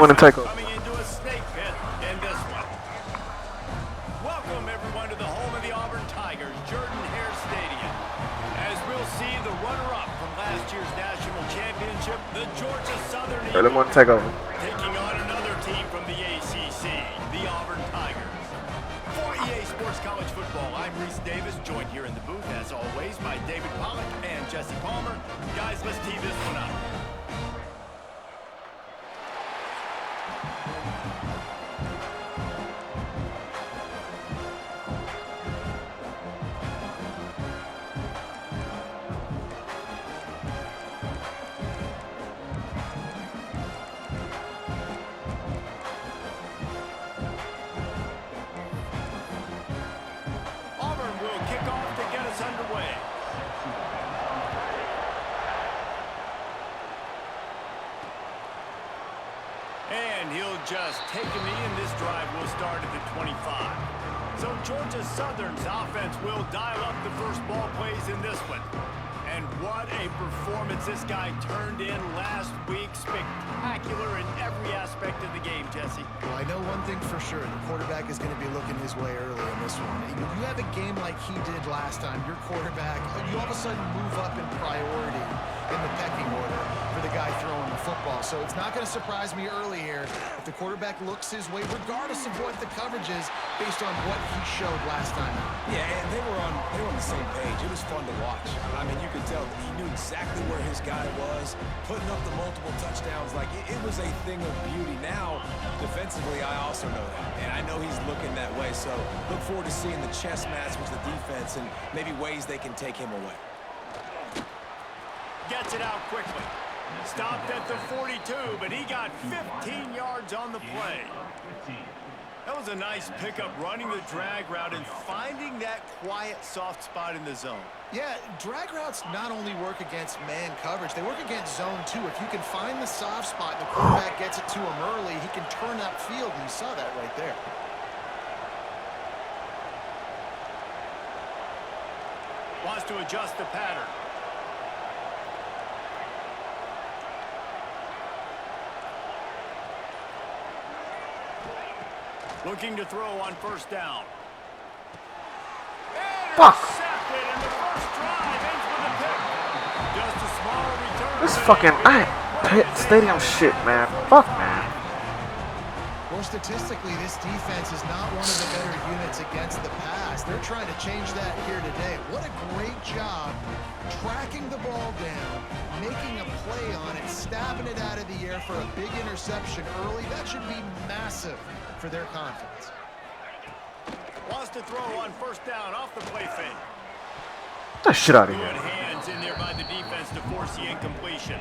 want to take over. Coming into a snake pit in this one. Welcome everyone to the home of the Auburn Tigers, Jordan-Hare Stadium. As we'll see the runner-up from last year's national championship, the Georgia Southern Let Eagles, one take over. taking on another team from the ACC, the Auburn Tigers. For EA Sports College Football, I'm Reese Davis, joined here in the booth, as always, by David Pollack and Jesse Palmer. Guys, let's tee this one up. Auburn will kick off to get us underway. And he'll just take a knee, and this drive will start at the 25. So Georgia Southern's offense will dial up the first ball plays in this one. And what a performance this guy turned in last week. Spectacular in every aspect of the game, Jesse. Well, I know one thing for sure. The quarterback is going to be looking his way early in this one. When you have a game like he did last time, your quarterback, you all of a sudden move up in priority in the pecking order for the guy throwing the football. So it's not going to surprise me early here if the quarterback looks his way, regardless of what the coverage is, based on what he showed last time. Yeah, and they were on the same page. It was fun to watch. I mean, you could tell that he knew exactly where his guy was, putting up the multiple touchdowns. Like, it was a thing of beauty. Now, defensively, I also know that. And I know he's looking that way. So look forward to seeing the chess match with the defense and maybe ways they can take him away. Gets it out quickly. Stopped at the 42, but he got 15 yards on the play. That was a nice pickup, running the drag route and finding that quiet, soft spot in the zone. Yeah, drag routes not only work against man coverage, they work against zone too. If you can find the soft spot and the quarterback gets it to him early, he can turn that field, and you saw that right there. Wants to adjust the pattern. Looking to throw on first down. Fuck. Intercepted, and the first drive ends with a pick. Just a small return. This fucking stadium shit, man. Fuck, man. Well, statistically, this defense is not one of the better units against the pass. They're trying to change that here today. What a great job tracking the ball down, making a play on it, stabbing it out of the air for a big interception early. That should be massive for their confidence. Wants to throw on first down off the play fake. Get that shit out of Good here. hands in there by the defense to force the incompletion.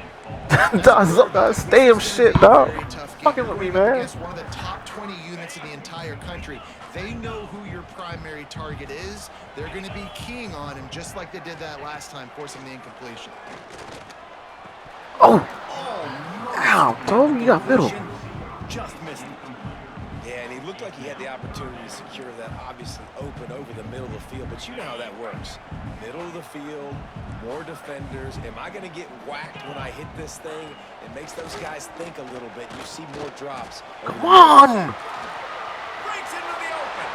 That's stadium shit, dog. Very tough game. Fucking with me, You're going up man. against one of the top 20 units in the entire country. They know who your primary target is. They're going to be keying on him, just like they did that last time, forcing the incompletion. Oh. Ow, dog. You got middle. Just missed it. Yeah, and he looked like he had the opportunity to secure that obviously open over the middle of the field, but you know how that works. Middle of the field, more defenders. Am I going to get whacked when I hit this thing? It makes those guys think a little bit. You see more drops. Come on. Breaks into the open.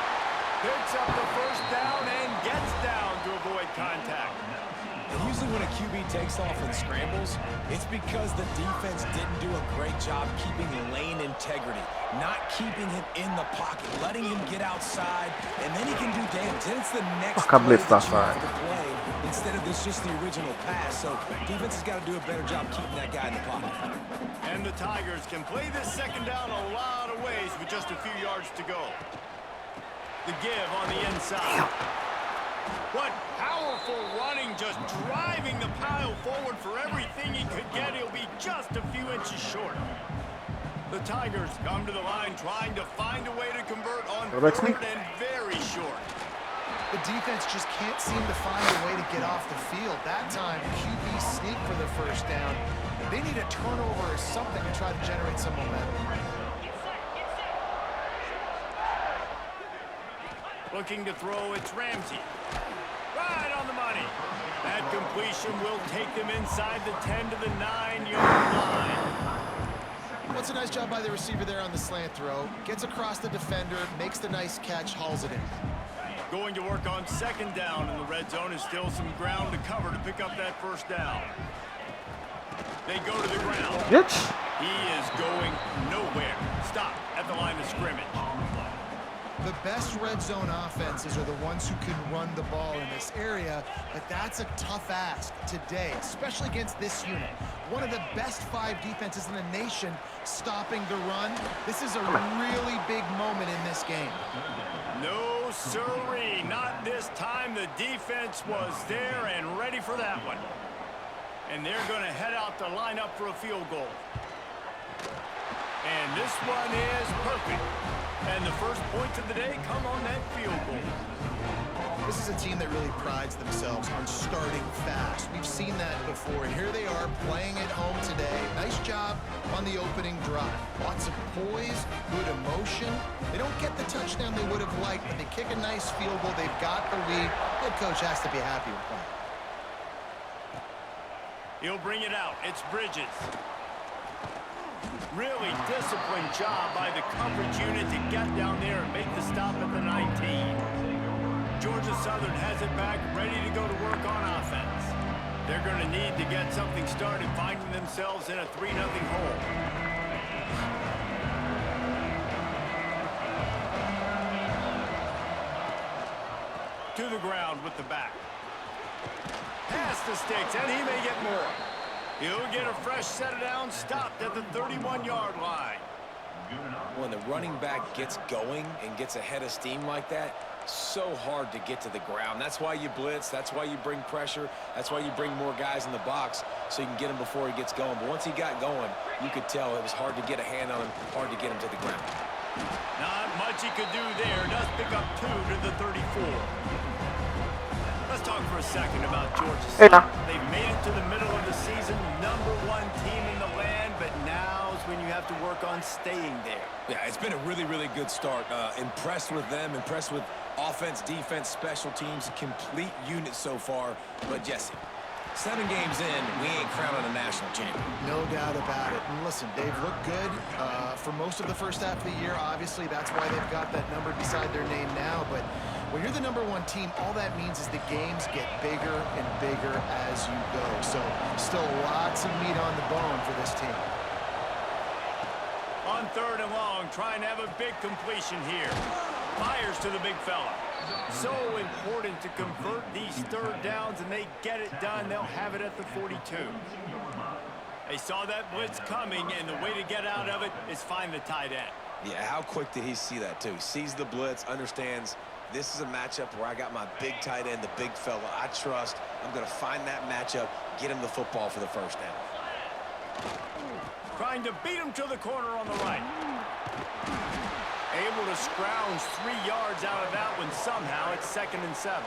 Picks up the first down and gets down to avoid contact. And usually when a QB takes off and scrambles, it's because the defense didn't do a great job keeping lane integrity, not keeping him in the pocket, letting him get outside, and then he can do damage. Then it's the next Fuck, I play blitzed that you outside. have to play instead of this just the original pass. So defense has got to do a better job keeping that guy in the pocket. And the Tigers can play this second down a lot of ways with just a few yards to go. The give on the inside. What powerful running, just driving the pile forward for everything he could get. He'll be just a few inches short. The Tigers come to the line trying to find a way to convert on third and very short. The defense just can't seem to find a way to get off the field. That time, QB sneak for the first down. They need a turnover or something to try to generate some momentum. Looking to throw, it's Ramsey. Right on the money. That completion will take them inside the 10 to the 9-yard line. what's a nice job by the receiver there on the slant throw. Gets across the defender, makes the nice catch, hauls it in. Going to work on second down in the red zone is still some ground to cover to pick up that first down. They go to the ground. Bitch. He is going nowhere. Stop at the line of scrimmage. The best red zone offenses are the ones who can run the ball in this area, but that's a tough ask today, especially against this unit. One of the best 5 defenses in the nation stopping the run. This is a really big moment in this game. No sirree, not this time. The defense was there and ready for that one. And they're going to head out to line up for a field goal. And this one is perfect. And the first points of the day come on that field goal. This is a team that really prides themselves on starting fast. We've seen that before, and here they are playing at home today. Nice job on the opening drive. Lots of poise, good emotion. They don't get the touchdown they would have liked, but they kick a nice field goal. They've got the lead. Head coach has to be happy with that. He'll bring it out. It's Bridges. Really disciplined job by the coverage unit to get down there and make the stop at the 19. Georgia Southern has it back, ready to go to work on offense. They're going to need to get something started, finding themselves in a 3-0 hole. To the ground with the back. Past the sticks, and he may get more. He'll get a fresh set of downs, stopped at the 31-yard line. When the running back gets going and gets ahead of steam like that, so hard to get to the ground. That's why you blitz. That's why you bring pressure. That's why you bring more guys in the box so you can get him before he gets going. But once he got going, you could tell it was hard to get a hand on him, hard to get him to the ground. Not much he could do there. Does pick up 2 to the 34. Let's talk for a second about Georgia State. They've made it to the middle of the season, #1 team in the land, but now's when you have to work on staying there. Yeah, it's been a really, really good start. Impressed with them, impressed with offense, defense, special teams, complete unit so far. But Jesse, 7 games in, we ain't crowning a national champion. No doubt about it. And listen, they've looked good for most of the first half of the year. Obviously, that's why they've got that number beside their name now. But when you're the #1 team, all that means is the games get bigger and bigger as you go. So still lots of meat on the bone for this team. On 3rd and long, trying to have a big completion here. Fires to the big fella. So important to convert these 3rd downs, and they get it done. They'll have it at the 42. They saw that blitz coming, and the way to get out of it is find the tight end. Yeah, how quick did he see that, too? He sees the blitz, understands this is a matchup where I got my big tight end, the big fella I trust. I'm going to find that matchup, get him the football for the first down. Trying to beat him to the corner on the right. Able to scrounge 3 yards out of that one somehow. It's 2nd and 7.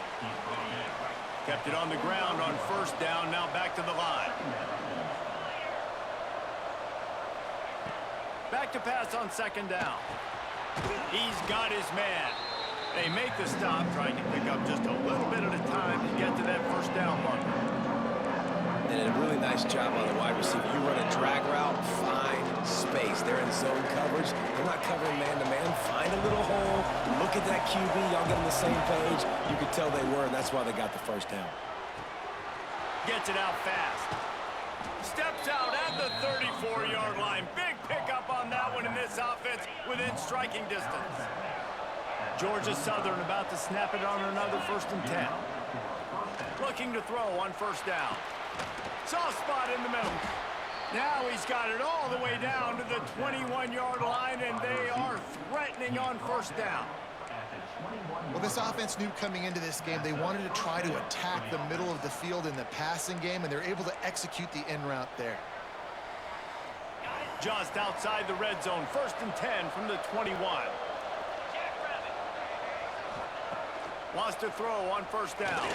Kept it on the ground on 1st down. Now back to the line. Back to pass on 2nd down. He's got his man. They make the stop, trying to pick up just a little bit at a time to get to that 1st down marker. And a really nice job on the wide receiver. You run a drag route, find space. They're in zone coverage. They're not covering man-to-man. Find a little hole. Look at that QB. Y'all get on the same page. You could tell they were, and that's why they got the 1st down. Gets it out fast. Steps out at the 34-yard line. Big pickup on that one in this offense within striking distance. Georgia Southern about to snap it on another 1st and 10. Looking to throw on 1st down. Soft spot in the middle. Now he's got it all the way down to the 21-yard line, and they are threatening on 1st down. Well, this offense knew coming into this game they wanted to try to attack the middle of the field in the passing game, and they're able to execute the in route there. Just outside the red zone, 1st and 10 from the 21. Wants to throw on 1st down.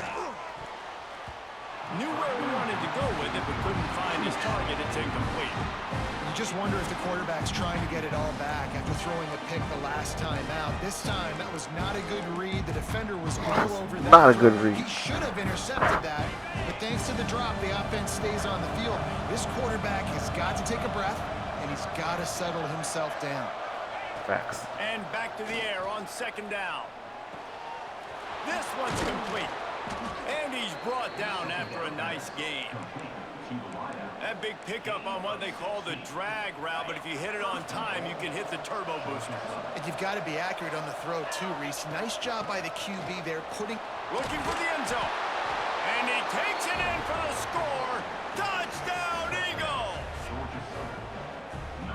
Knew where he wanted to go with it, but couldn't find his target. It's incomplete. You just wonder if the quarterback's trying to get it all back after throwing a pick the last time out. This time, that was not a good read. The defender was all over that. Not a good read. He should have intercepted that, but thanks to the drop, the offense stays on the field. This quarterback has got to take a breath and he's got to settle himself down. Facts. And back to the air on second down. This one's complete. And he's brought down after a nice gain. That big pickup on what they call the drag route, but if you hit it on time, you can hit the turbo boosters. And you've got to be accurate on the throw, too, Reese. Nice job by the QB there, Looking for the end zone. And he takes it in for the score. Touchdown, Eagles!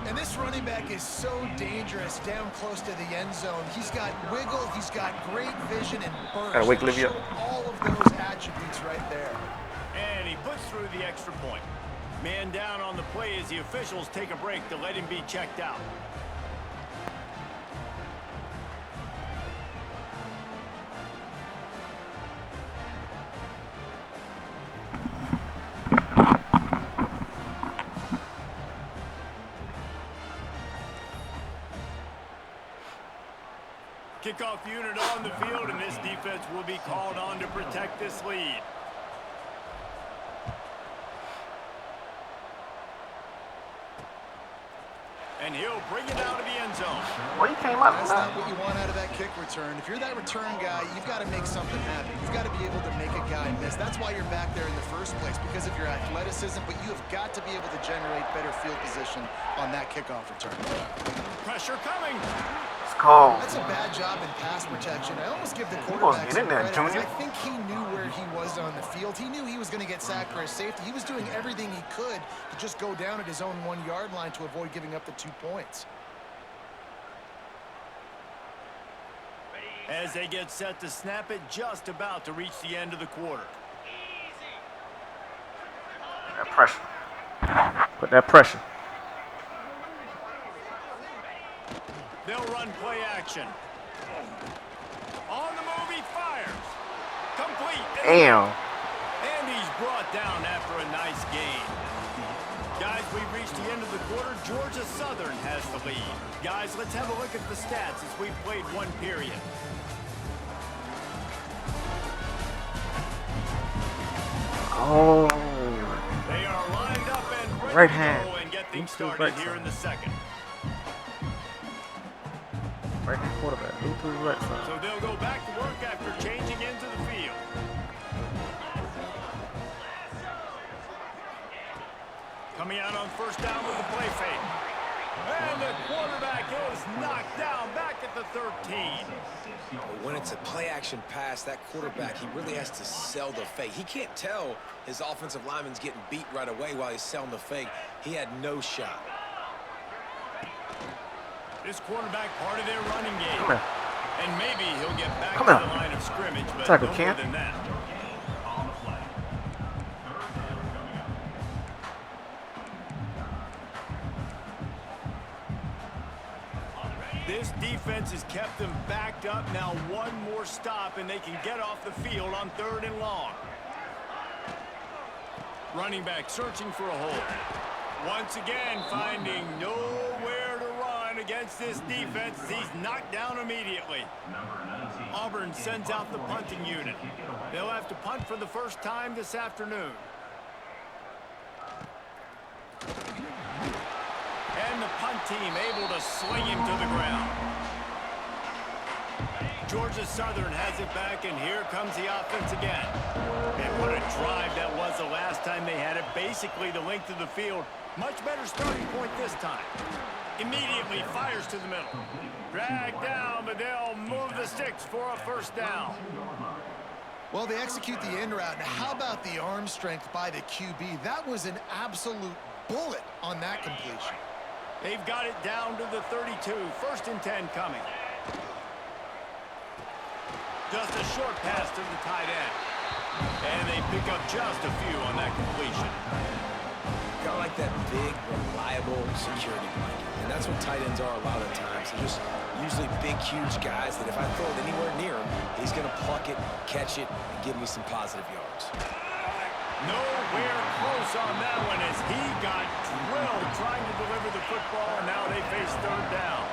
And this running back is so dangerous down close to the end zone. He's got wiggle, he's got great vision and burst. Gotta wiggle you. All of those attributes right there. And he puts through the extra point. Man down on the play as the officials take a break to let him be checked out. Kickoff unit on the field, and this defense will be called on to protect this lead. And he'll bring it out of the end zone. Well, he came up. That's not what you want out of that kick return. If you're that return guy, you've got to make something happen. You've got to be able to make a guy miss. That's why you're back there in the first place, because of your athleticism, but you have got to be able to generate better field position on that kickoff return. Pressure coming. It's called. That's a bad job in pass protection. I almost give the quarterback get in there, some credit, Junior. 'cause I think he knew where he was on the field. He knew he was going to get sacked for his safety. He was doing everything he could to just go down at his own 1-yard line to avoid giving up the 2 points. As they get set to snap it, just about to reach the end of the quarter. That pressure. Put that pressure. They'll run play action. On the move, he fires. Complete. Damn. And he's brought down after a nice gain. Guys, we've reached the end of the quarter. Georgia Southern has the lead. Guys, let's have a look at the stats as we've played one period. Oh. They are lined up and ready Right to hand. go and get things Into started right here side. in the second. Right hand quarterback. Move to the right side. So they'll go back to work after changing into the field. Coming out on first down with the play fake. And the quarterback is knocked down back at the 13. When it's a play-action pass, that quarterback, he really has to sell the fake. He can't tell his offensive lineman's getting beat right away while he's selling the fake. He had no shot. This quarterback part of their running game. Come here. And maybe he'll get back Come to here. the line of scrimmage, but Tackle, no Cam. more than that. This defense has kept them backed up. Now one more stop, and they can get off the field on 3rd and long. Running back searching for a hole. Once again, finding nowhere to run against this defense. He's knocked down immediately. Auburn sends out the punting unit. They'll have to punt for the first time this afternoon. And the punt team able to sling him to the ground. Georgia Southern has it back, and here comes the offense again. And what a drive that was the last time they had it. Basically the length of the field. Much better starting point this time. Immediately fires to the middle. Dragged down, but they'll move the sticks for a first down. Well, they execute the in route. Now, how about the arm strength by the QB? That was an absolute bullet on that completion. They've got it down to the 32. 1st and 10 coming. Just a short pass to the tight end. And they pick up just a few on that completion. Kind of like that big, reliable security blanket. And that's what tight ends are a lot of times. They're just usually big, huge guys that if I throw it anywhere near him, he's going to pluck it, catch it, and give me some positive yards. Nowhere close on that one as he got drilled trying to deliver the football, and now they face 3rd down.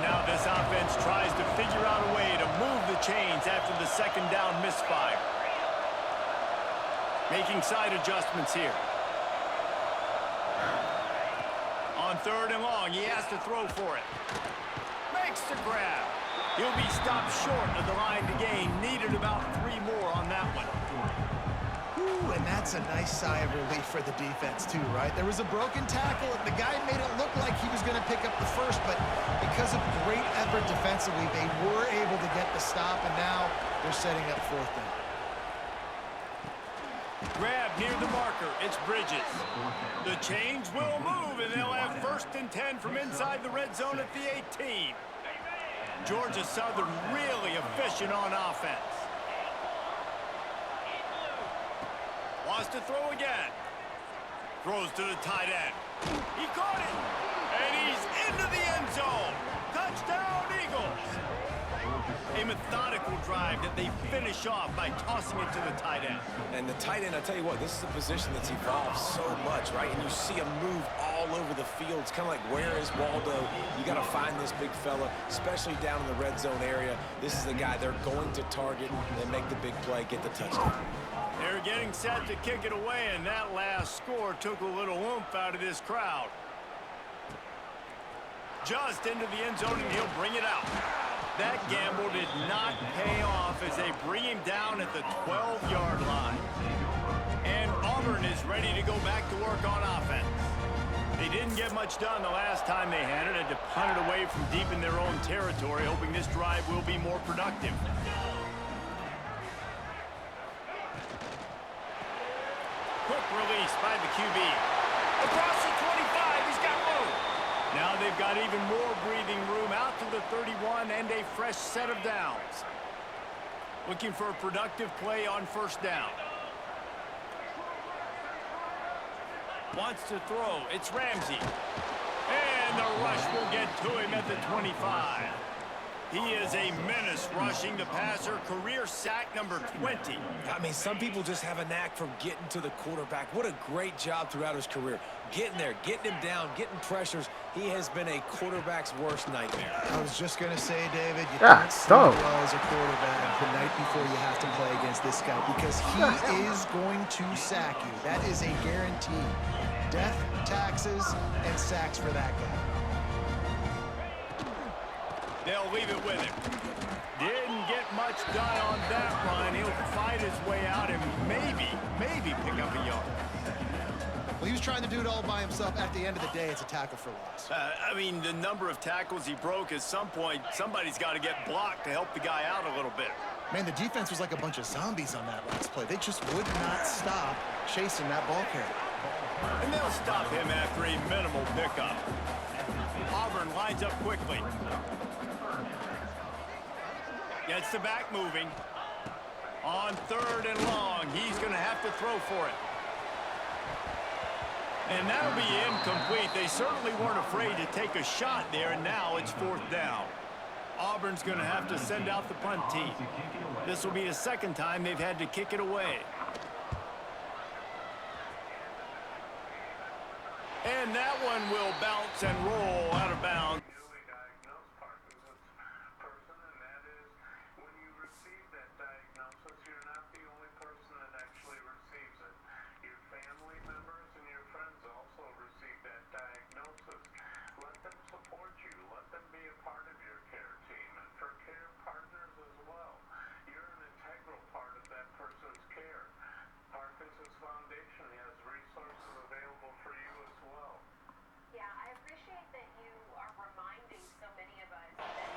Now this offense tries to figure out a way to move the chains after the 2nd down misfire. Making side adjustments here. On third and long. He has to throw for it. Makes the grab. He'll be stopped short of the line to gain. Needed about 3 more on that one. Ooh, and that's a nice sigh of relief for the defense too, right? There was a broken tackle. The guy made it look like he was going to pick up the first, but because of great effort defensively, they were able to get the stop, and now they're setting up fourth down. Grab near the marker. It's Bridges. The chains will move, and they'll have 1st and 10 from inside the red zone at the 18. Georgia Southern really efficient on offense. Wants to throw again. Throws to the tight end. He caught it. And he's into the end zone. Touchdown, Eagles. A methodical drive that they finish off by tossing it to the tight end. And the tight end, I tell you what, this is a position that's evolved so much, right? And you see him move all over the field. It's kind of like, where is Waldo? You got to find this big fella, especially down in the red zone area. This is the guy they're going to target and make the big play, get the touchdown. They're getting set to kick it away, and that last score took a little oomph out of this crowd. Just into the end zone, and he'll bring it out. That gamble did not pay off as they bring him down at the 12-yard line. And Auburn is ready to go back to work on offense. They didn't get much done the last time they had it, and to punt it away from deep in their own territory, hoping this drive will be more productive. Quick release by the QB. Across the 25, he's got room. Now they've got even more breathing room out to the 31 and a fresh set of downs. Looking for a productive play on 1st down. Wants to throw. It's Ramsey. And the rush will get to him at the 25. He is a menace rushing the passer. Career sack number 20. I mean, some people just have a knack for getting to the quarterback. What a great job throughout his career. Getting there, getting him down, getting pressures. He has been a quarterback's worst nightmare. I was just going to say, David, you Yeah, can't sleep so. well as a quarterback the night before you have to play against this guy because he is going to sack you. That is a guarantee. Death, taxes, and sacks for that guy. They'll leave it with him. Didn't get much done on that run. He'll fight his way out and maybe pick up a yard. Well, he was trying to do it all by himself. At the end of the day, it's a tackle for loss. I mean, the number of tackles he broke, at some point, somebody's got to get blocked to help the guy out a little bit. Man, the defense was like a bunch of zombies on that last play. They just would not stop chasing that ball carrier. And they'll stop him after a minimal pickup. Auburn lines up quickly. Gets the back moving. On 3rd and long, he's going to have to throw for it. And that'll be incomplete. They certainly weren't afraid to take a shot there, and now it's 4th down. Auburn's going to have to send out the punt team. This will be the 2nd time they've had to kick it away. And that one will bounce and roll out of bounds.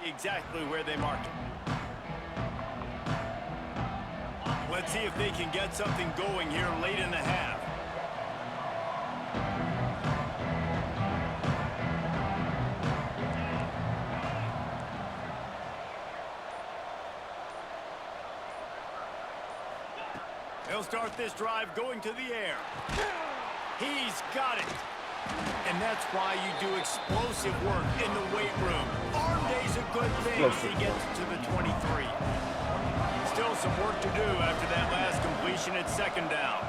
Exactly where they marked it. Let's see if they can get something going here late in the half. They'll start this drive going to the air. He's got it. And that's why you do explosive work in the weight room. Arm day's a good thing as he gets to the 23. Still some work to do after that last completion at 2nd down.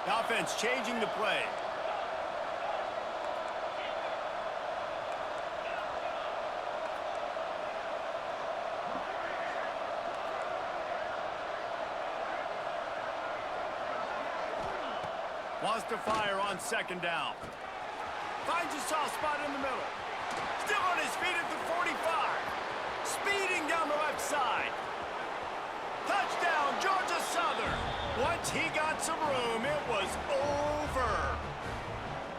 The offense changing the play. Wants to fire on second down. Finds a soft spot in the middle. Still on his feet at the 45. Speeding down the left side. Touchdown, Georgia Southern. Once he got some room, it was over.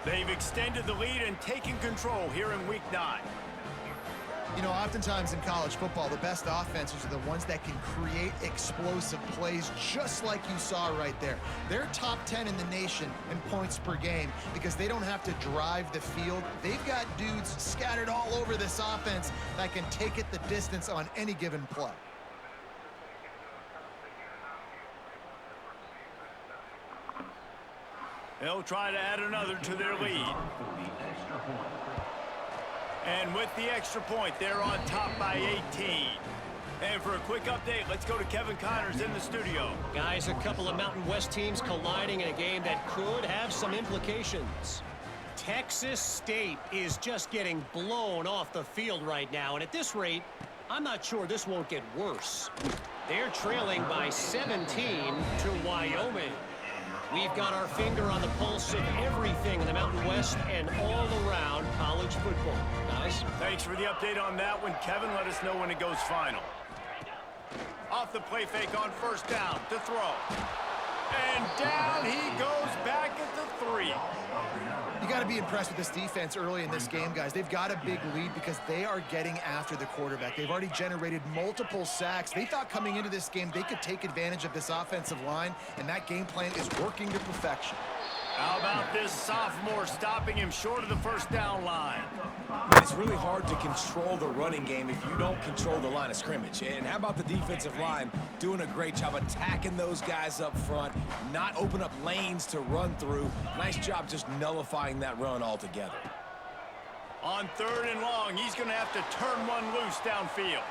They've extended the lead and taken control here in Week 9. You know, oftentimes in college football, the best offenses are the ones that can create explosive plays, just like you saw right there. They're top 10 in the nation in points per game because they don't have to drive the field. They've got dudes scattered all over this offense that can take it the distance on any given play. They'll try to add another to their lead. And with the extra point, they're on top by 18. And for a quick update, let's go to Kevin Connors in the studio. Guys, a couple of Mountain West teams colliding in a game that could have some implications. Texas State is just getting blown off the field right now, and at this rate, I'm not sure this won't get worse. They're trailing by 17 to Wyoming. We've got our finger on the pulse of everything in the Mountain West and all around college football. Guys? Thanks for the update on that one, Kevin. Let us know when it goes final. Off the play fake on first down to throw. And down he goes back at the 3. You got to be impressed with this defense early in this game, guys. They've got a big lead because they are getting after the quarterback. They've already generated multiple sacks. They thought coming into this game they could take advantage of this offensive line, and that game plan is working to perfection. How about this sophomore stopping him short of the first down line? It's really hard to control the running game if you don't control the line of scrimmage. And how about the defensive line doing a great job attacking those guys up front, not open up lanes to run through. Nice job just nullifying that run altogether. On 3rd and long, he's going to have to turn one loose downfield.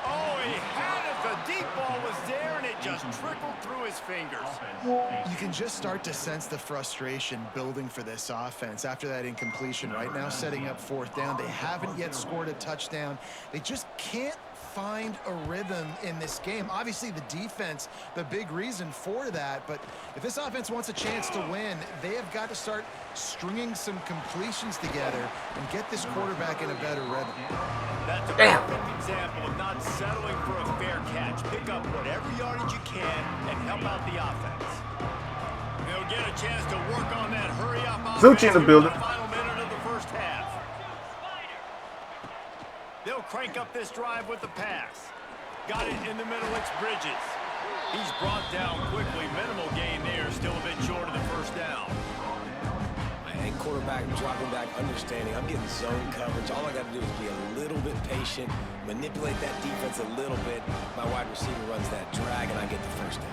Oh, he had it. The deep ball was there, and it just trickled through his fingers. You can just start to sense the frustration building for this offense after that incompletion. Right now, setting up 4th down. They haven't yet scored a touchdown. They just can't find a rhythm in this game. Obviously, the defense, the big reason for that. But if this offense wants a chance to win, they have got to start stringing some completions together and get this quarterback in a better rhythm. That's a perfect example of not settling for a fair catch. Pick up whatever yardage you can and help out the offense. They'll get a chance to work on that hurry-up offense Zucci in the building. the final minute of the first half. They'll crank up this drive with the pass. Got it in the middle, it's Bridges. He's brought down quickly. Minimal gain there, still a bit short of the first down. Hey, quarterback dropping back, understanding. I'm getting zone coverage. All I got to do is be a little bit patient, manipulate that defense a little bit. My wide receiver runs that drag, and I get the first down.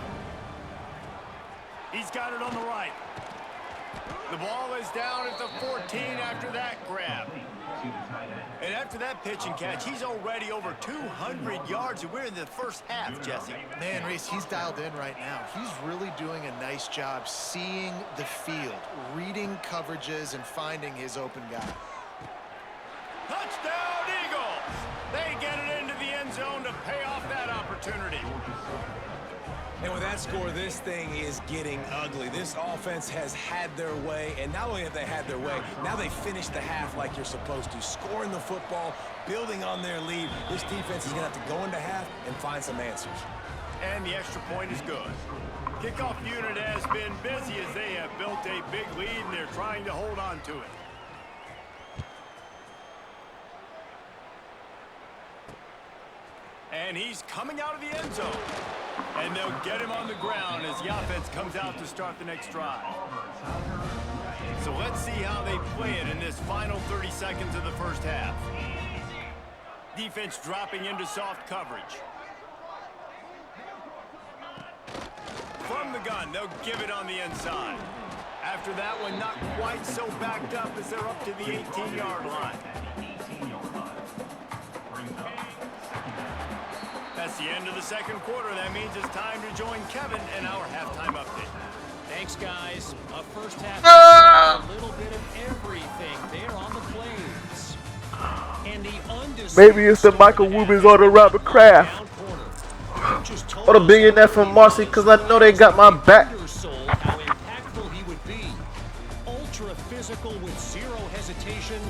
He's got it on the right. The ball is down at the 14 after that grab. And after that pitch and catch, he's already over 200 yards, and we're in the first half, Jesse. Man, Reese, he's dialed in right now. He's really doing a nice job seeing the field, reading coverages, and finding his open guy. Touchdown, Eagles! They get it into the end zone to pay off that opportunity. And with that score, this thing is getting ugly. This offense has had their way, and not only have they had their way, now they finished the half like you're supposed to, scoring the football, building on their lead. This defense is going to have to go into half and find some answers. And the extra point is good. Kickoff unit has been busy as they have built a big lead, and they're trying to hold on to it. And he's coming out of the end zone. And they'll get him on the ground as the offense comes out to start the next drive. So let's see how they play it in this final 30 seconds of the first half. Defense dropping into soft coverage. From the gun, they'll give it on the inside. After that one, not quite so backed up as they're up to the 18-yard line. That's the end of the second quarter. That means it's time to join Kevin in our halftime update. Thanks, guys. A first half, a little bit of everything there on the Plains. And the undisputed Maybe it's the Michael Rubens or the Robert Kraft or the billionaire from Marcy, because I know they got my back. How impactful he would zero hesitation.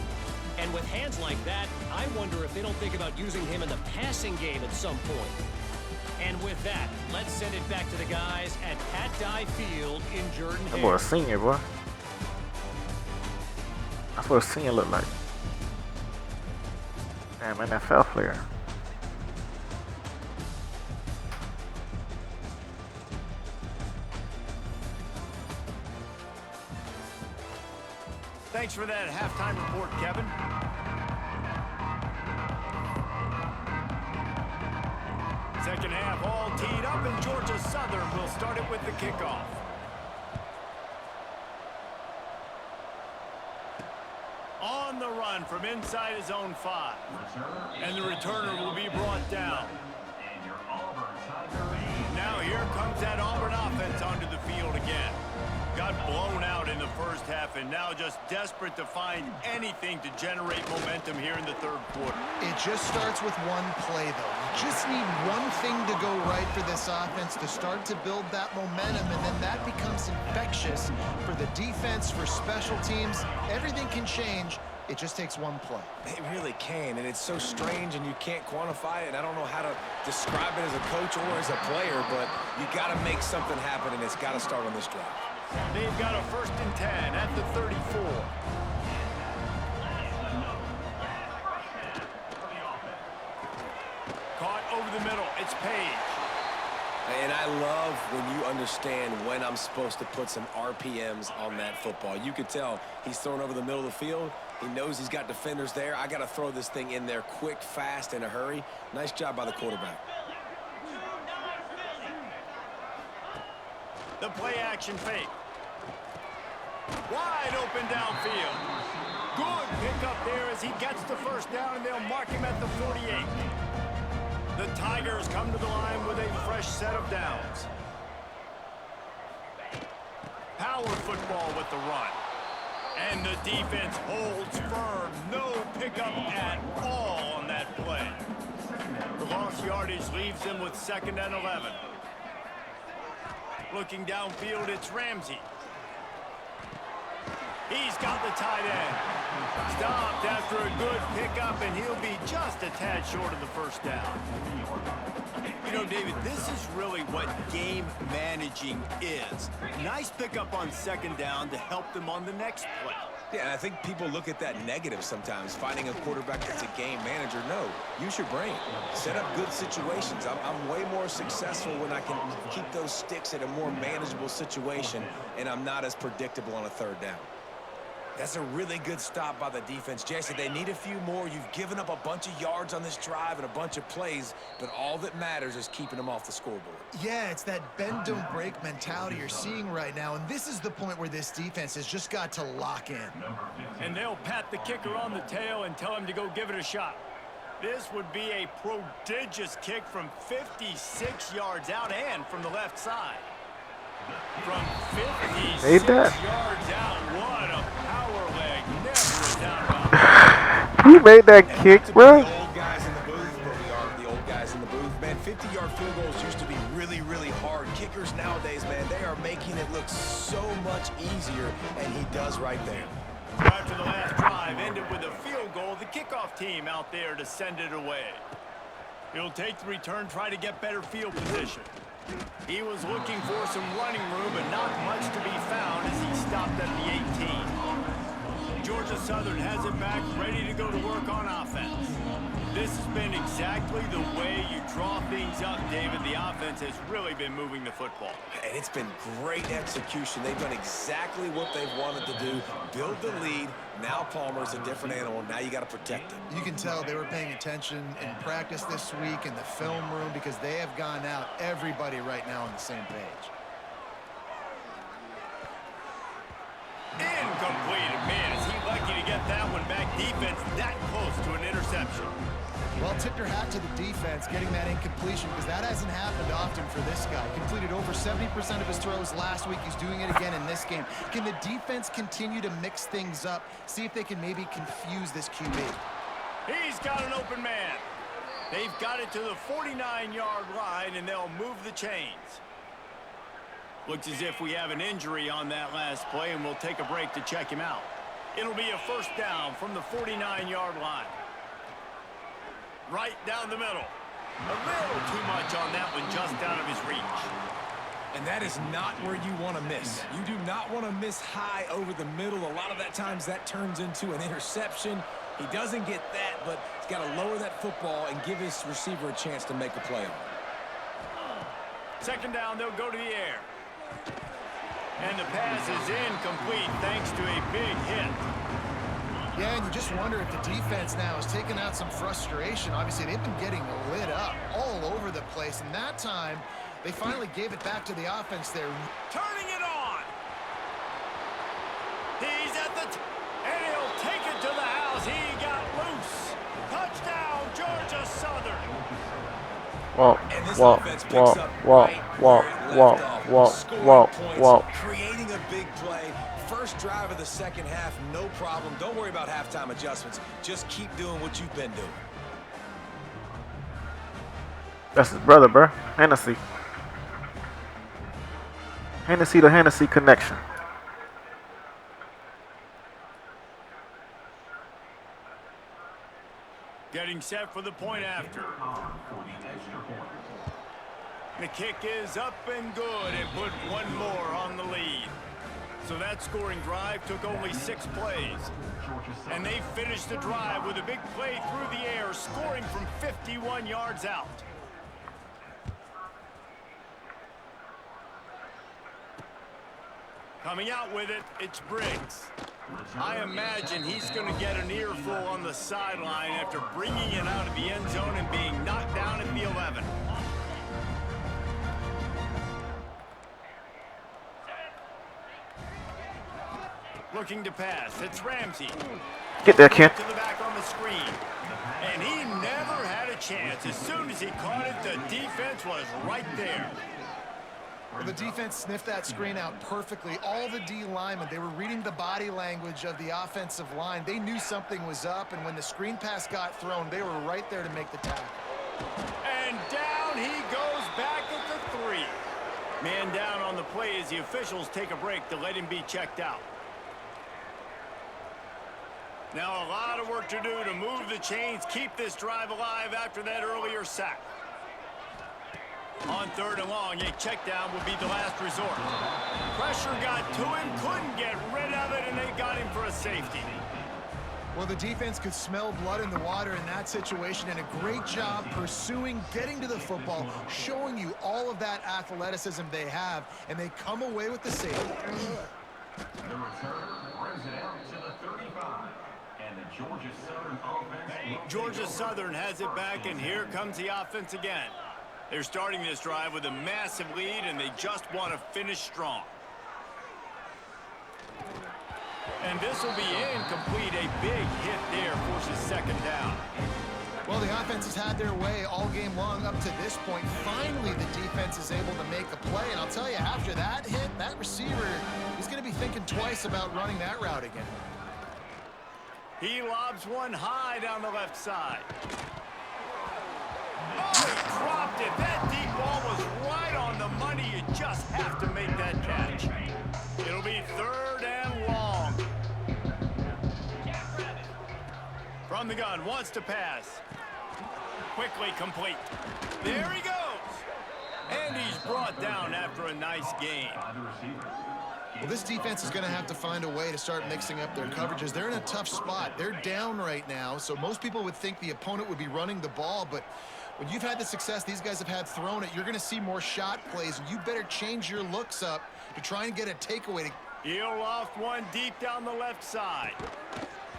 And with hands like that, I wonder if they don't think about using him in the passing game at some point. And with that, let's send it back to the guys at Pat Dye Field in Jordan That boy a Hare. senior, boy. That's what a senior look like. Damn, NFL player. Thanks for that halftime report, Kevin. Second half all teed up, and Georgia Southern will start it with the kickoff. On the run from inside his own 5. And the returner will be brought down. Now here comes that Auburn offense onto the field again. Got blown out in the first half and now just desperate to find anything to generate momentum here in the third quarter. It just starts with one play, though. You just need one thing to go right for this offense to start to build that momentum, and then that becomes infectious for the defense, for special teams. Everything can change. It just takes one play. It really can, and it's so strange, and you can't quantify it. I don't know how to describe it as a coach or as a player, but you got to make something happen, and it's got to start on this drive. They've got a 1st and 10 at the 34. Caught over the middle. It's Page. And I love when you understand when I'm supposed to put some RPMs on that football. You could tell he's throwing over the middle of the field. He knows he's got defenders there. I got to throw this thing in there quick, fast, in a hurry. Nice job by the quarterback. The play action fake. Wide open downfield. Good pickup there as he gets the first down, and they'll mark him at the 48. The Tigers come to the line with a fresh set of downs. Power football with the run. And the defense holds firm. No pickup at all on that play. The lost yardage leaves them with 2nd and 11. Looking downfield, it's Ramsey. He's got the tight end. Stopped after a good pickup, and he'll be just a tad short of the first down. You know, David, this is really what game managing is. Nice pickup on 2nd down to help them on the next play. Yeah, and I think people look at that negative sometimes, finding a quarterback that's a game manager. No, use your brain. Set up good situations. I'm way more successful when I can keep those sticks at a more manageable situation, and I'm not as predictable on a 3rd down. That's a really good stop by the defense. Jesse, they need a few more. You've given up a bunch of yards on this drive and a bunch of plays, but all that matters is keeping them off the scoreboard. Yeah, it's that bend, don't break mentality you're seeing right now, and this is the point where this defense has just got to lock in. And they'll pat the kicker on the tail and tell him to go give it a shot. This would be a prodigious kick from 56 yards out and from the left side. From 56 yards out, what a power leg. Never a doubt about it. He made that kick, bro. The old guys in the booth, but we are the old guys in the booth. Man, 50-yard field goals used to be really, really hard. Kickers nowadays, man, they are making it look so much easier, and he does right there. After the last drive ended with a field goal, the kickoff team out there to send it away. He'll take the return, try to get better field position. He was looking for some running room, but not much to be found as he stopped at the 18. Georgia Southern has it back, ready to go to work on offense. This has been exactly the way you draw things up, David. The offense has really been moving the football. And it's been great execution. They've done exactly what they've wanted to do. Build the lead. Now Palmer's a different animal. Now you got to protect him. You can tell they were paying attention in practice this week in the film room because they have gone out, everybody right now on the same page. Incomplete. Man, is he lucky to get that one back. Defense that close to an interception. Well, tip your hat to the defense getting that incompletion because that hasn't happened often for this guy. Completed over 70% of his throws last week. He's doing it again in this game. Can the defense continue to mix things up? See if they can maybe confuse this QB. He's got an open man. They've got it to the 49-yard line, and they'll move the chains. Looks as if we have an injury on that last play, and we'll take a break to check him out. It'll be a first down from the 49-yard line. Right down the middle. A little too much on that one, just out of his reach. And that is not where you want to miss. You do not want to miss high over the middle. A lot of that times that turns into an interception. He doesn't get that, but he's got to lower that football and give his receiver a chance to make a play on it. Second down, they'll go to the air. And the pass is incomplete thanks to a big hit. Yeah, and you just wonder if the defense now is taking out some frustration. Obviously, they've been getting lit up all over the place, and that time they finally gave it back to the offense there. Turning it on. He's at the and he'll take it to the house. He got loose. Touchdown, Georgia Southern. Whoa, And this whoa, offense picks whoa, up whoa, right whoa, where it whoa, left off. whoa, Scoring whoa, points, whoa. creating a big play. First drive of the second half, no problem. Don't worry about halftime adjustments. Just keep doing what you've been doing. That's his brother, bro. Hennessy. Hennessy to Hennessy connection. Getting set for the point after. The kick is up and good and put one more on the lead. So that scoring drive took only 6 plays. And they finished the drive with a big play through the air, scoring from 51 yards out. Coming out with it, it's Briggs. I imagine he's going to get an earful on the sideline after bringing it out of the end zone and being knocked down at the 11. Looking to pass, it's Ramsey. Get there, Ken. To the back on the screen. And he never had a chance. As soon as he caught it, the defense was right there. Well, the defense sniffed that screen out perfectly. All the D linemen, they were reading the body language of the offensive line. They knew something was up, and when the screen pass got thrown, they were right there to make the tackle. And down he goes back at the 3. Man down on the play as the officials take a break to let him be checked out. Now a lot of work to do to move the chains, keep this drive alive after that earlier sack. On 3rd and long, a check down would be the last resort. Pressure got to him, couldn't get rid of it, and they got him for a safety. Well, the defense could smell blood in the water in that situation, and a great job pursuing, getting to the football, showing you all of that athleticism they have, and they come away with the safety. The return brings it out to the 35. And the Georgia Southern offense. Georgia Southern has it back, and here comes the offense again. They're starting this drive with a massive lead, and they just want to finish strong. And this will be incomplete. A big hit there forces 2nd down. Well, the offense has had their way all game long up to this point. Finally, the defense is able to make a play. And I'll tell you, after that hit, that receiver is going to be thinking twice about running that route again. He lobs one high down the left side. Oh, he dropped it. That deep ball was right on the money. You just have to make that catch. It'll be 3rd and long. From the gun, wants to pass. Quickly complete. There he goes. And he's brought down after a nice gain. Well, this defense is going to have to find a way to start mixing up their coverages. They're in a tough spot. They're down right now, so most people would think the opponent would be running the ball, but when you've had the success these guys have had throwing it, you're going to see more shot plays, and you better change your looks up to try and get a takeaway. He'll loft one deep down the left side.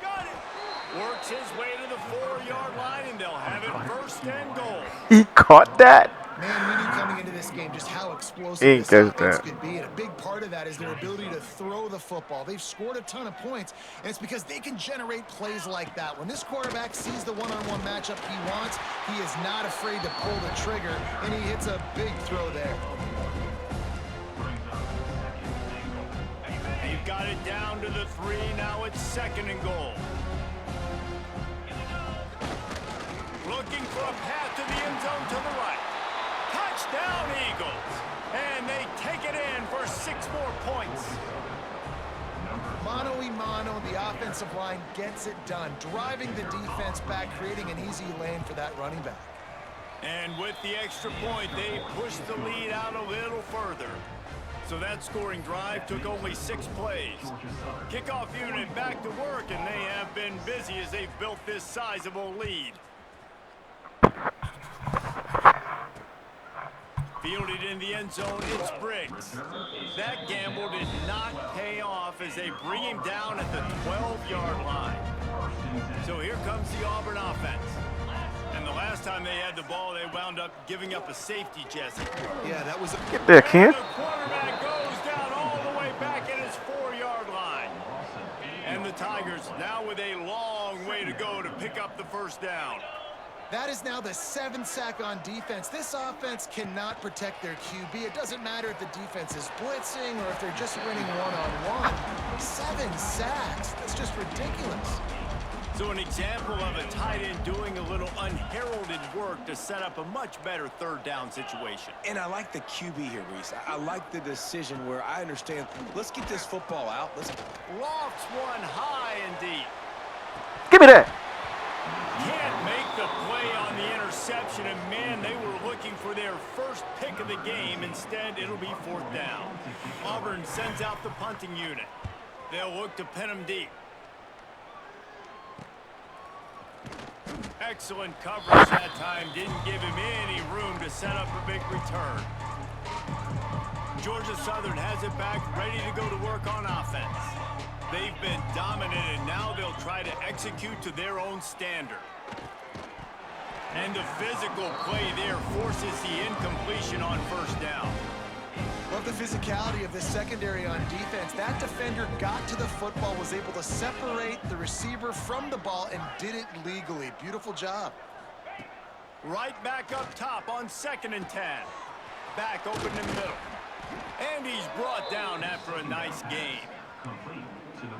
Got it. Works his way to the 4-yard line, and they'll have it 1st and goal. He caught that. Man, we knew coming into this game just how explosive He this does offense that. could be, and a big part of that is their ability to throw the football. They've scored a ton of points, and it's because they can generate plays like that. When this quarterback sees the one-on-one matchup he wants, he is not afraid to pull the trigger, and he hits a big throw there. They've got it down to the 3. Now it's 2nd and goal. Looking for a path to the end zone to the right. Touchdown, Eagles. And they take it in for 6 more points. Mano-y-mano, the offensive line gets it done, driving the defense back, creating an easy lane for that running back. And with the extra point, they pushed the lead out a little further. So that scoring drive took only 6 plays. Kickoff unit back to work, and they have been busy as they've built this sizable lead. Fielded in the end zone, it's Briggs. That gamble did not pay off as they bring him down at the 12-yard line. So here comes the Auburn offense. And the last time they had the ball, they wound up giving up a safety, Jesse. Yeah, that was a... Get there, Ken. The quarterback goes down all the way back at his 4-yard line. And the Tigers now with a long way to go to pick up the first down. That is now the 7th sack on defense. This offense cannot protect their QB. It doesn't matter if the defense is blitzing or if they're just winning one-on-one. 7 sacks. That's just ridiculous. So an example of a tight end doing a little unheralded work to set up a much better third down situation. And I like the QB here, Reese. I like the decision where I understand, let's get this football out. Let's Lofts one high and deep. Give me that. Can't make the play on the interception, and man, they were looking for their first pick of the game. Instead, it'll be 4th down. Auburn sends out the punting unit. They'll look to pin them deep. Excellent coverage that time. Didn't give him any room to set up a big return. Georgia Southern has it back, ready to go to work on offense. They've been dominant, and now they'll try to execute to their own standard. And the physical play there forces the incompletion on 1st down. Love the physicality of this secondary on defense. That defender got to the football, was able to separate the receiver from the ball, and did it legally. Beautiful job. Right back up top on 2nd and 10. Back open in the middle. And he's brought down after a nice game.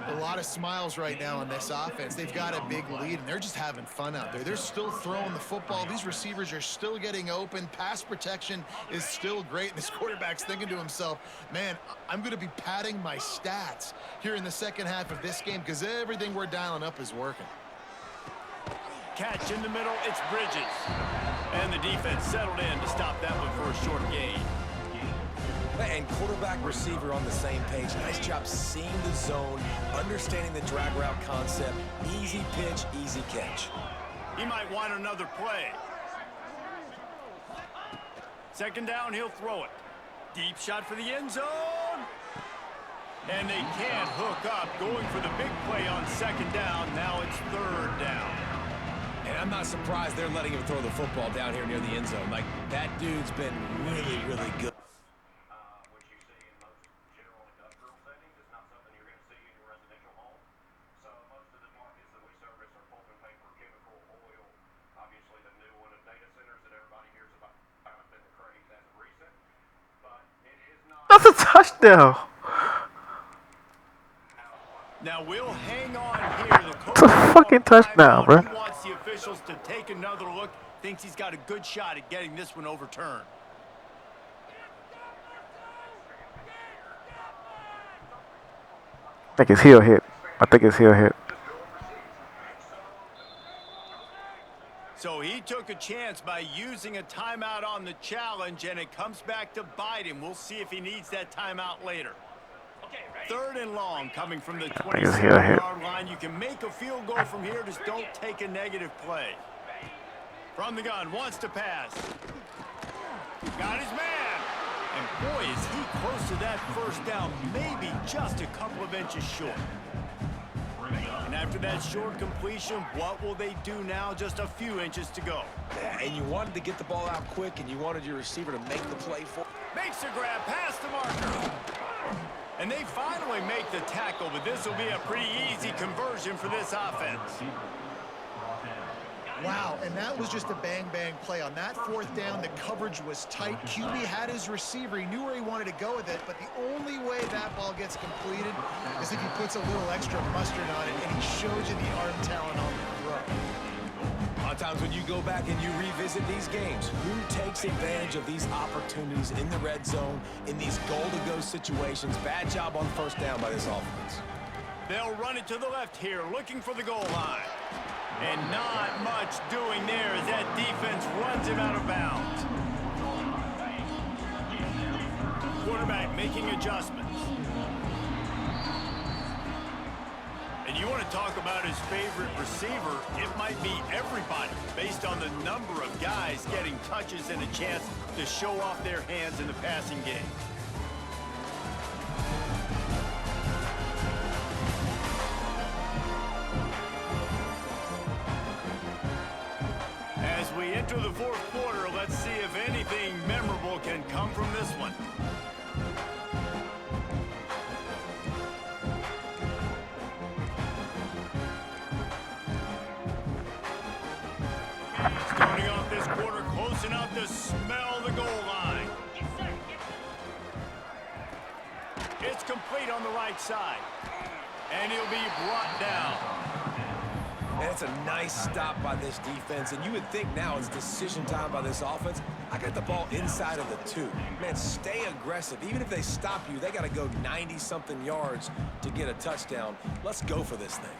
A lot of smiles right now on this offense. They've got a big lead, and they're just having fun out there. They're still throwing the football. These receivers are still getting open. Pass protection is still great. This quarterback's thinking to himself, man, I'm going to be padding my stats here in the second half of this game because everything we're dialing up is working. Catch in the middle, it's Bridges. And the defense settled in to stop that one for a short gain. And quarterback receiver on the same page. Nice job seeing the zone, understanding the drag route concept. Easy pitch, easy catch. He might want another play. 2nd down, he'll throw it. Deep shot for the end zone. And they can't hook up. Going for the big play on 2nd down. Now it's 3rd down. And I'm not surprised they're letting him throw the football down here near the end zone. Like, that dude's been really, really good. That's a touchdown. Now we'll hang on here. The coach It's a fucking touchdown, bro. He wants the officials to take another look. Thinks he's got a good shot at getting this one overturned. I think it's heel hit. I think it's heel hit. So he took a chance by using a timeout on the challenge, and it comes back to bite him. We'll see if he needs that timeout later. 3rd and long coming from the 27-yard line. You can make a field goal from here, just don't take a negative play. From the gun, wants to pass. Got his man. And boy, is he close to that 1st down, maybe just a couple of inches short. And after that short completion, what will they do now? Just a few inches to go. Yeah, and you wanted to get the ball out quick, and you wanted your receiver to make the play for. Makes the grab past the marker. And they finally make the tackle, but this will be a pretty easy conversion for this offense. Wow, and that was just a bang-bang play. On that 4th down, the coverage was tight. QB had his receiver. He knew where he wanted to go with it, but the only way that ball gets completed is if he puts a little extra mustard on it, and he shows you the arm talent on the throw. A lot of times when you go back and you revisit these games, who takes advantage of these opportunities in the red zone, in these goal-to-go situations? Bad job on 1st down by this offense. They'll run it to the left here, looking for the goal line. And not much doing there as that defense runs him out of bounds. Quarterback making adjustments. And you want to talk about his favorite receiver, it might be everybody based on the number of guys getting touches and a chance to show off their hands in the passing game. As we enter the fourth quarter, let's see if anything memorable can come from this one. Starting off this quarter close enough to smell the goal line. It's complete on the right side. And he'll be brought down. And it's a nice stop by this defense, and you would think now it's decision time by this offense. I got the ball inside of the 2. Man, stay aggressive. Even if they stop you, they got to go 90-something yards to get a touchdown. Let's go for this thing.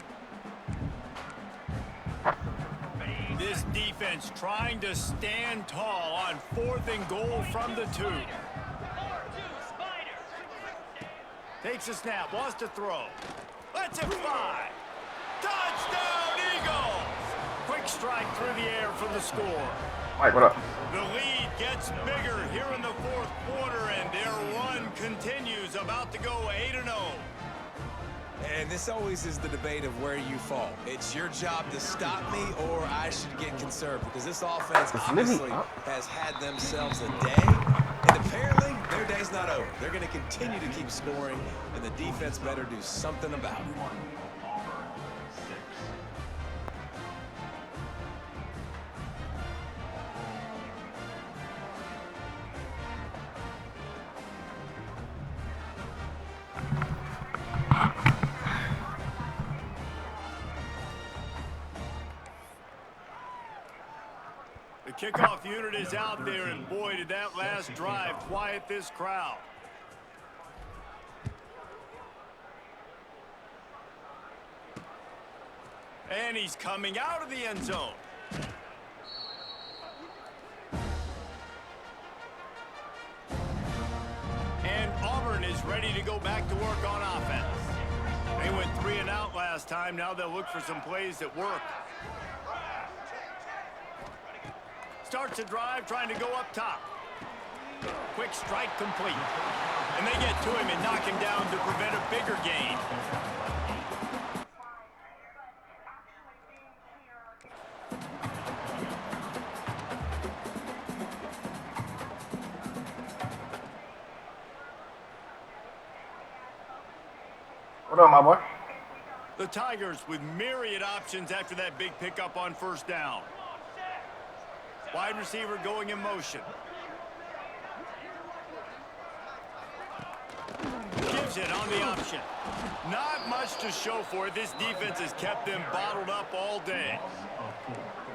This defense trying to stand tall on 4th and goal from the 2. Takes a snap, wants to throw. Lets it fly. Touchdown, Eagles! Quick strike through the air for the score. Mike, what up? The lead gets bigger here in the fourth quarter, and their run continues, about to go 8-0. And this always is the debate of where you fall. It's your job to stop me, or I should get conserved, because this offense obviously has had themselves a day, and apparently their day's not over. They're going to continue to keep scoring, and the defense better do something about it. The kickoff unit is out there, and boy, did that last drive quiet this crowd. And he's coming out of the end zone. And Auburn is ready to go back to work on offense. They went 3 and out last time. Now they'll look for some plays that work. Starts a drive, trying to go up top. Quick strike complete. And they get to him and knock him down to prevent a bigger gain. What up, my boy? The Tigers with myriad options after that big pickup on first down. Wide receiver going in motion. Gives it on the option. Not much to show for it. This defense has kept them bottled up all day.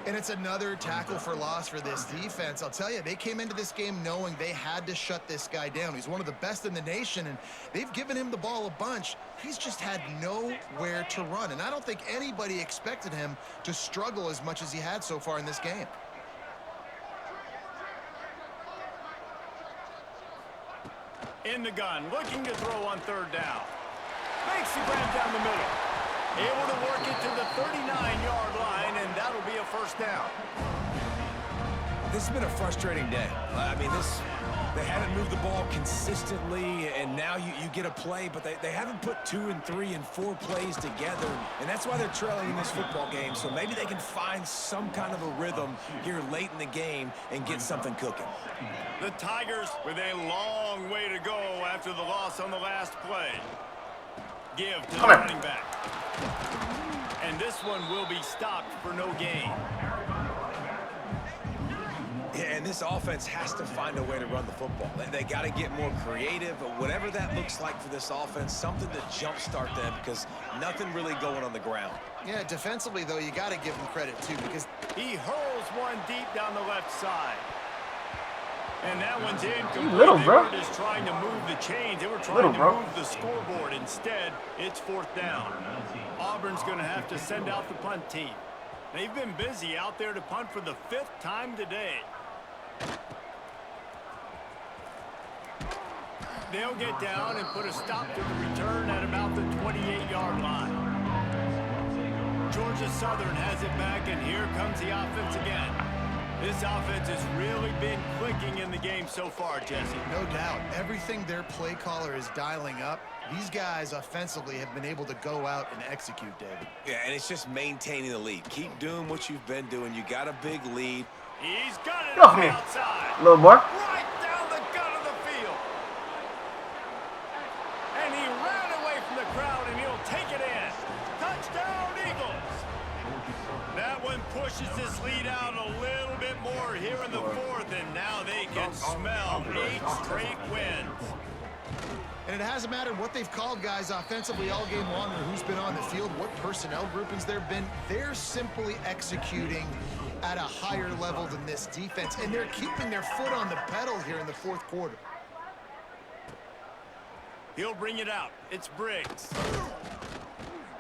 And it's another tackle for loss for this defense. I'll tell you, they came into this game knowing they had to shut this guy down. He's one of the best in the nation, and they've given him the ball a bunch. He's just had nowhere to run, and I don't think anybody expected him to struggle as much as he had so far in this game. In the gun, looking to throw on third down. Makes the grab down the middle. Able to work it to the 39-yard line, and that'll be a first down. This has been a frustrating day. I mean, they haven't moved the ball consistently, and now you get a play, but they haven't put 2 and 3 and 4 plays together, and that's why they're trailing in this football game. So maybe they can find some kind of a rhythm here late in the game and get something cooking. The Tigers with a long way to go after the loss on the last play. Give to the running back. And this one will be stopped for no gain. Yeah, and this offense has to find a way to run the football. They got to get more creative, but whatever that looks like for this offense, something to jumpstart them, because nothing really going on the ground. Yeah, defensively, though, you got to give him credit, too, because he hurls one deep down the left side. And that one's incomplete. Little, They bro. were just trying to move the chains. They were Little, trying to bro. move the scoreboard. Instead, it's 4th down. Auburn's going to have to send out the punt team. They've been busy out there to punt for the 5th time today. They'll get down and put a stop to the return at about the 28-yard line. Georgia Southern has it back, and here comes the offense again. This offense has really been clicking in the game so far, Jesse. No doubt. Everything their play caller is dialing up, these guys offensively have been able to go out and execute, David. Yeah, and it's just maintaining the lead. Keep doing what you've been doing. You got a big lead. He's got it Get off on me. the outside. A little more. Right down the gut of the field. And he ran away from the crowd, and he'll take it in. Touchdown, Eagles. That one pushes this lead out a little bit more here in the 4th, and now they can smell 8 straight wins. And it hasn't mattered what they've called guys offensively all game long or who's been on the field, what personnel groupings there have been. They're simply executing at a higher level than this defense, and they're keeping their foot on the pedal here in the 4th quarter. He'll bring it out. It's Briggs.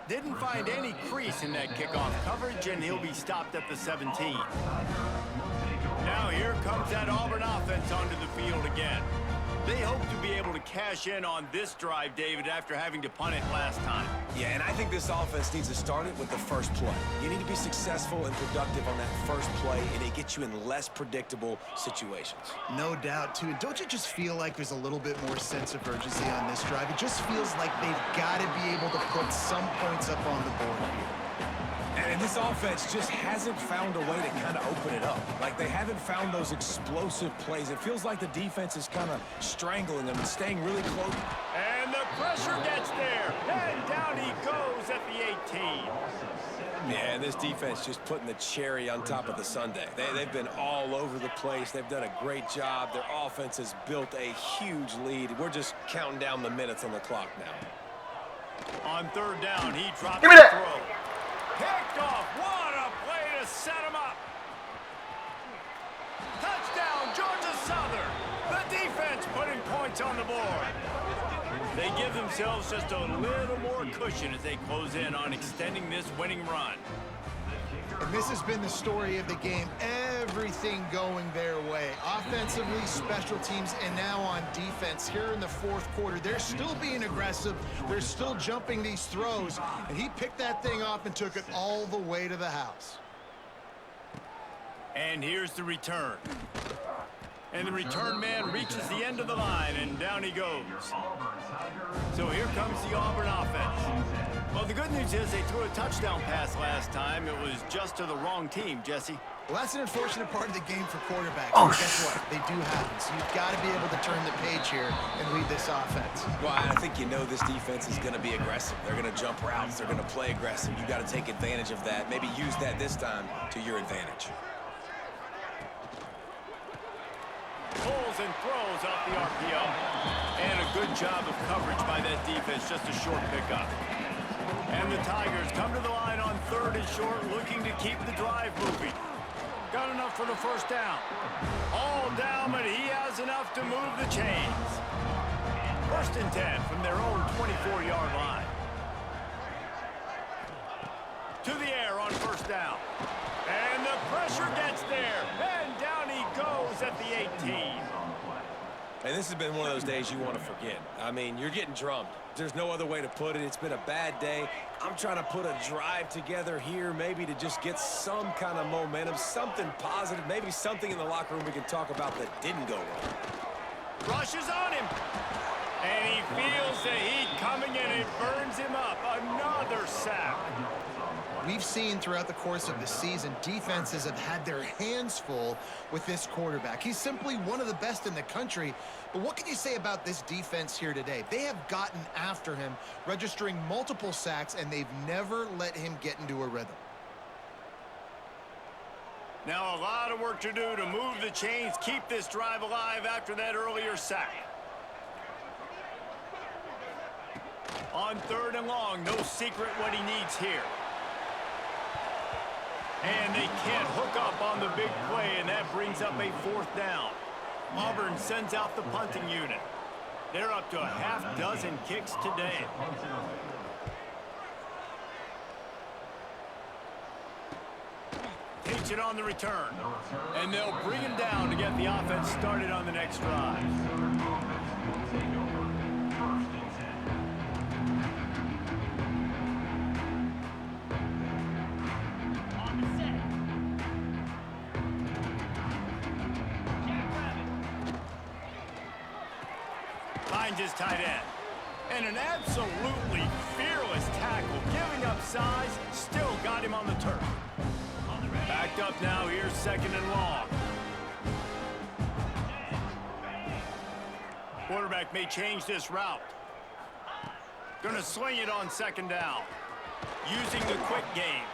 Didn't find any crease in that kickoff coverage, and he'll be stopped at the 17. Now here comes that Auburn offense onto the field again. They hope to be able to cash in on this drive, David, after having to punt it last time. Yeah, and I think this offense needs to start it with the first play. You need to be successful and productive on that first play, and it gets you in less predictable situations. No doubt, too. And don't you just feel like there's a little bit more sense of urgency on this drive? It just feels like they've got to be able to put some points up on the board here. And this offense just hasn't found a way to kind of open it up. Like, they haven't found those explosive plays. It feels like the defense is kind of strangling them and staying really close. And the pressure gets there. And down he goes at the 18. Yeah, and this defense just putting the cherry on top of the sundae. They've been all over the place. They've done a great job. Their offense has built a huge lead. We're just counting down the minutes on the clock now. On 3rd down, he drops Give me the that. throw. Picked off. What a play to set him up. Touchdown, Georgia Southern. The defense putting points on the board. They give themselves just a little more cushion as they close in on extending this winning run. And this has been the story of the game. Everything going their way. Offensively, special teams, and now on defense. Here in the 4th quarter, they're still being aggressive. They're still jumping these throws. And he picked that thing off and took it all the way to the house. And here's the return. And the return man reaches the end of the line, and down he goes. So here comes the Auburn offense. Well, the good news is they threw a touchdown pass last time. It was just to the wrong team, Jesse. Well, that's an unfortunate part of the game for quarterbacks. Oh, But guess what? They do happen. So you've got to be able to turn the page here and lead this offense. Well, I think you know this defense is going to be aggressive. They're going to jump routes. They're going to play aggressive. You got to take advantage of that. Maybe use that this time to your advantage. Pulls and throws off the RPO. And a good job of coverage by that defense. Just a short pickup. And the Tigers come to the line on 3rd and short, looking to keep the drive moving. Got enough for the first down. All down, but he has enough to move the chains. 1st and 10 from their own 24-yard line. To the air on 1st down. And the pressure gets there. And down he goes at the 18. And this has been one of those days you want to forget. I mean, you're getting drummed. There's no other way to put it. It's been a bad day. I'm trying to put a drive together here, maybe to just get some kind of momentum, something positive, maybe something in the locker room we can talk about that didn't go wrong. Rushes on him. And he feels the heat coming and it burns him up. Another sack. We've seen throughout the course of the season, defenses have had their hands full with this quarterback. He's simply one of the best in the country. But what can you say about this defense here today? They have gotten after him, registering multiple sacks, and they've never let him get into a rhythm. Now a lot of work to do to move the chains, keep this drive alive after that earlier sack. On 3rd and long, no secret what he needs here. And they can't hook up on the big play, and that brings up a 4th down. Auburn sends out the punting unit. They're up to a half dozen kicks today. Takes it on the return. And they'll bring him down to get the offense started on the next drive. Finds his tight end. And an absolutely fearless tackle, giving up size, still got him on the turf. Backed up now, here's 2nd and long. Quarterback may change this route. Gonna swing it on 2nd down. Using the quick game.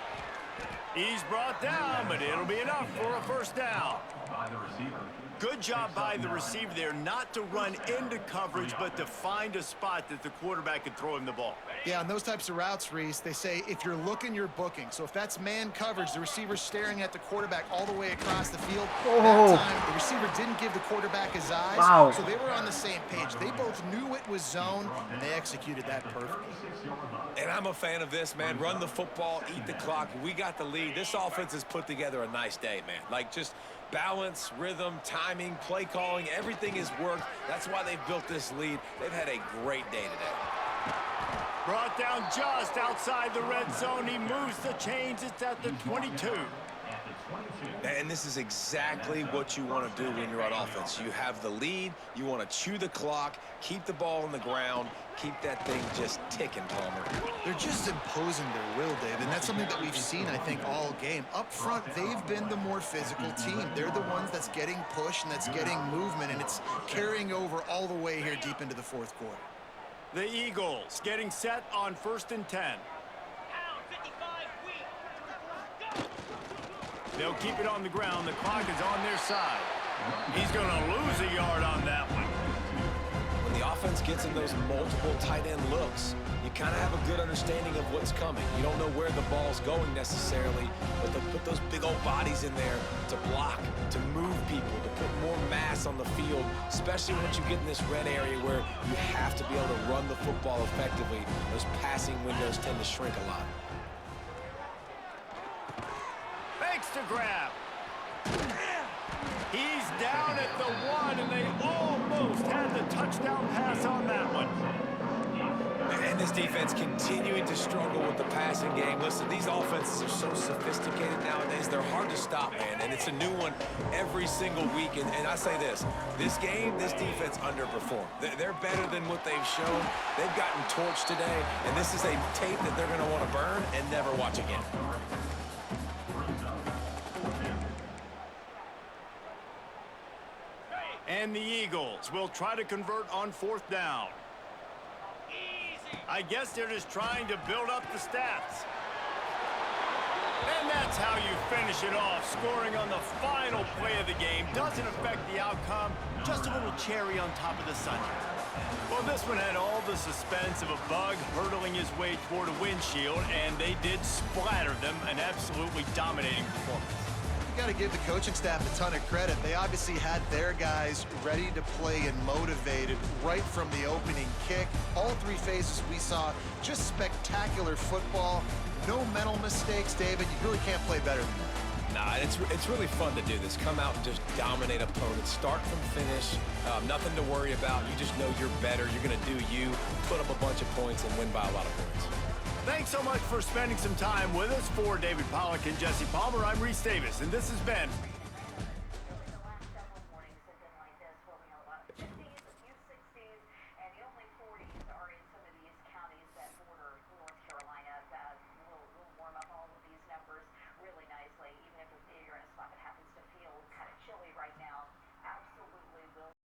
He's brought down, but it'll be enough for a 1st down. By the receiver. Good job by the receiver there, not to run into coverage, but to find a spot that the quarterback could throw him the ball. Yeah, on those types of routes, Reese, they say if you're looking, you're booking. So if that's man coverage, the receiver's staring at the quarterback all the way across the field. That time, the receiver didn't give the quarterback his eyes, so they were on the same page. They both knew it was zone, and they executed that perfectly. And I'm a fan of this, man. Run the football, eat the clock. We got the lead. This offense has put together a nice day, man. Like, just balance, rhythm, timing, play calling, everything has worked. That's why they've built this lead. They've had a great day today. Brought down just outside the red zone. He moves the chains. It's at the 22. And this is exactly what you want to do when you're on offense. You have the lead. You want to chew the clock, keep the ball on the ground, keep that thing just ticking, Palmer. They're just imposing their will, Dave, and that's something that we've seen, I think, all game. Up front, they've been the more physical team. They're the ones that's getting pushed and that's getting movement, and it's carrying over all the way here deep into the 4th quarter. The Eagles getting set on 1st and 10. They'll keep it on the ground. The clock is on their side. He's going to lose a yard on that one. When the offense gets in those multiple tight end looks, you kind of have a good understanding of what's coming. You don't know where the ball's going necessarily, but they'll put those big old bodies in there to block, to move people, to put more mass on the field, especially once you get in this red area where you have to be able to run the football effectively. Those passing windows tend to shrink a lot. Fakes to grab. He's down at the 1, and they almost had the touchdown pass on that one. And this defense continuing to struggle with the passing game. Listen, these offenses are so sophisticated nowadays. They're hard to stop, man. And it's a new one every single week. And I say this game, this defense underperformed. They're better than what they've shown. They've gotten torched today. And this is a tape that they're going to want to burn and never watch again. And the Eagles will try to convert on 4th down. I guess they're just trying to build up the stats. And that's how you finish it off. Scoring on the final play of the game doesn't affect the outcome. Just a little cherry on top of the sundae. Well, this one had all the suspense of a bug hurtling his way toward a windshield, and they did splatter them. An absolutely dominating performance. You got to give the coaching staff a ton of credit. They obviously had their guys ready to play and motivated right from the opening kick. All 3 phases we saw just spectacular football. No mental mistakes, David. You really can't play better than that. Nah, it's really fun to do this. Come out and just dominate opponents. Start from finish. Nothing to worry about. You just know you're better. You're going to do you, put up a bunch of points, and win by a lot of points. Thanks so much for spending some time with us. For David Pollack and Jesse Palmer, I'm Reese Davis, and this has been